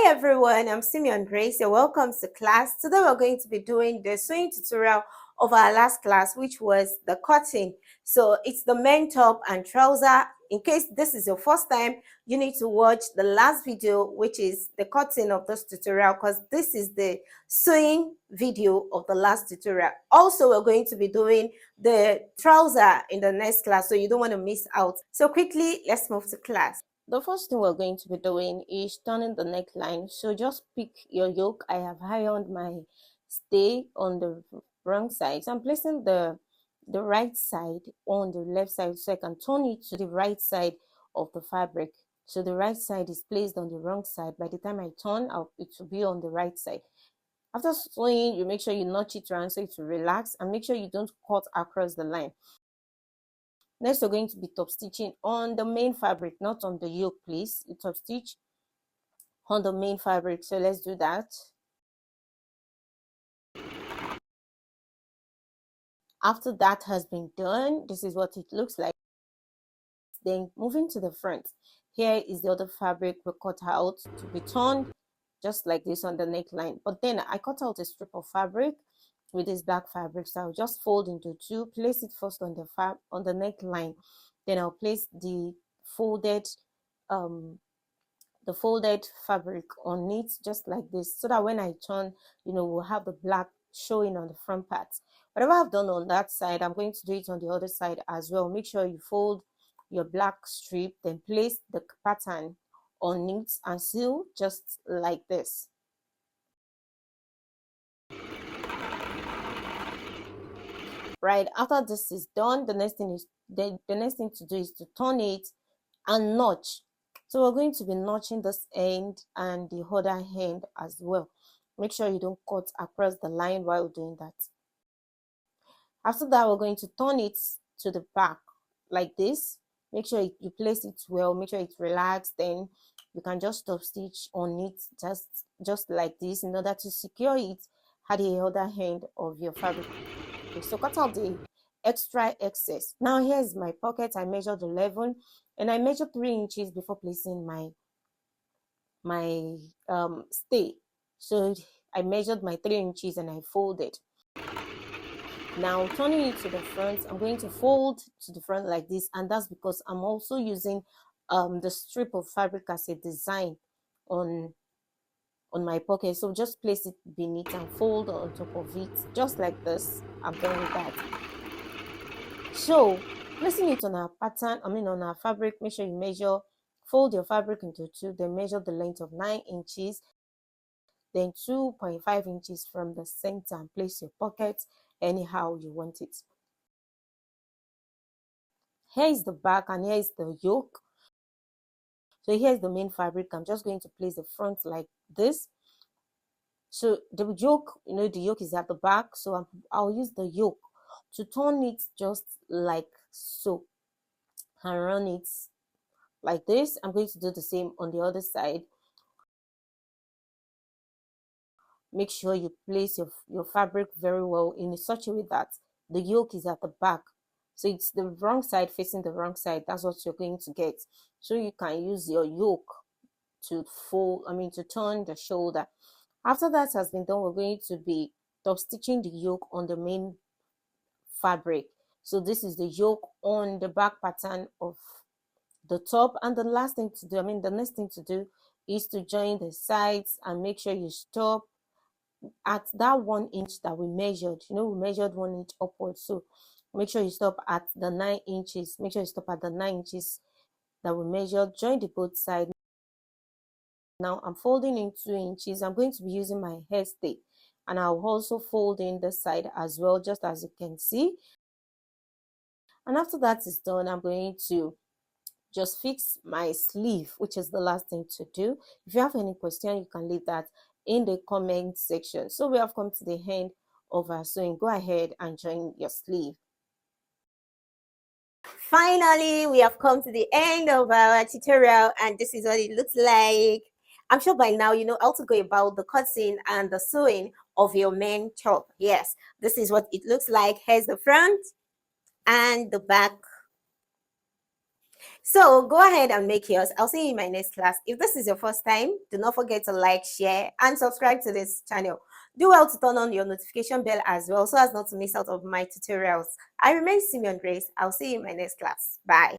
Hi everyone, I'm Simeon Grace. You're welcome to class. Today we're going to be doing the sewing tutorial of our last class, which was the cutting. So it's the men top and trouser. In case this is your first time, you need to watch the last video, which is the cutting of this tutorial, because this is the sewing video of the last tutorial. Also, we're going to be doing the trouser in the next class, so you don't want to miss out. So quickly, let's move to class. The first thing we're going to be doing is turning the neckline. So just pick your yoke. I have ironed my stay on the wrong side. So I'm placing the right side on the left side so I can turn it to the right side of the fabric. So the right side is placed on the wrong side. By the time I turn, it will be on the right side. After sewing, you make sure you notch it around so it will relax, and make sure you don't cut across the line. Next, we're going to be top stitching on the main fabric, not on the yoke, please. You top stitch on the main fabric. So let's do that. After that has been done, this is what it looks like. Then moving to the front, here is the other fabric we cut out to be turned just like this on the neckline. But then I cut out a strip of fabric with this black fabric, so I'll just fold into two, place it first on the neckline, then I'll place the folded fabric on it just like this, so that when I turn, we'll have the black showing on the front part. Whatever I've done on that side, I'm going to do it on the other side as well. Make sure you fold your black strip, then place the pattern on it and sew just like this. Right, after this is done, the next thing to do is to turn it and notch. So we're going to be notching this end and the other end as well. Make sure you don't cut across the line while doing that. After that, we're going to turn it to the back like this. Make sure you place it well, make sure it's relaxed, then you can just top stitch on it just like this in order to secure it at the other end of your fabric. So cut out the extra excess. Now here's my pocket. I measured 11 and I measured 3 inches before placing my stay. So I measured my 3 inches and I folded. Now turning it to the front, I'm going to fold to the front like this, and that's because I'm also using the strip of fabric as a design on my pocket. So just place it beneath and fold on top of it just like this. I'm done with that. So placing it on our pattern, on our fabric, make sure you fold your fabric into two, then measure the length of 9 inches, then 2.5 inches from the center, and place your pocket anyhow you want it. Here is the back and here is the yoke. So here's the main fabric. I'm just going to place the front like this. So the yoke, the yoke is at the back, so I'll use the yoke to turn it just like so and run it like this. I'm going to do the same on the other side. Make sure you place your fabric very well in such a way that the yoke is at the back. So it's the wrong side facing the wrong side. That's what you're going to get. So you can use your yoke to to turn the shoulder. After that has been done, we're going to be top stitching the yoke on the main fabric. So this is the yoke on the back pattern of the top. And the last thing to do, the next thing to do is to join the sides and make sure you stop at that 1 inch that we measured. We measured 1 inch upwards. So make sure you stop at the 9 inches. Make sure you stop at the 9 inches that we measured. Join the both sides. Now I'm folding in 2 inches. I'm going to be using my hair stay, and I'll also fold in the side as well, just as you can see. And after that is done, I'm going to just fix my sleeve, which is the last thing to do. If you have any question, you can leave that in the comment section. So we have come to the end of our sewing. Go ahead and join your sleeve. Finally, we have come to the end of our tutorial, and this is what it looks like. I'm sure by now you know how to go about the cutting and the sewing of your main top. Yes, this is what it looks like. Here's the front and the back. So go ahead and make yours. I'll see you in my next class. If this is your first time, do not forget to like, share, and subscribe to this channel. Do well to turn on your notification bell as well so as not to miss out of my tutorials. I remain Simeon Grace. I'll see you in my next class. Bye.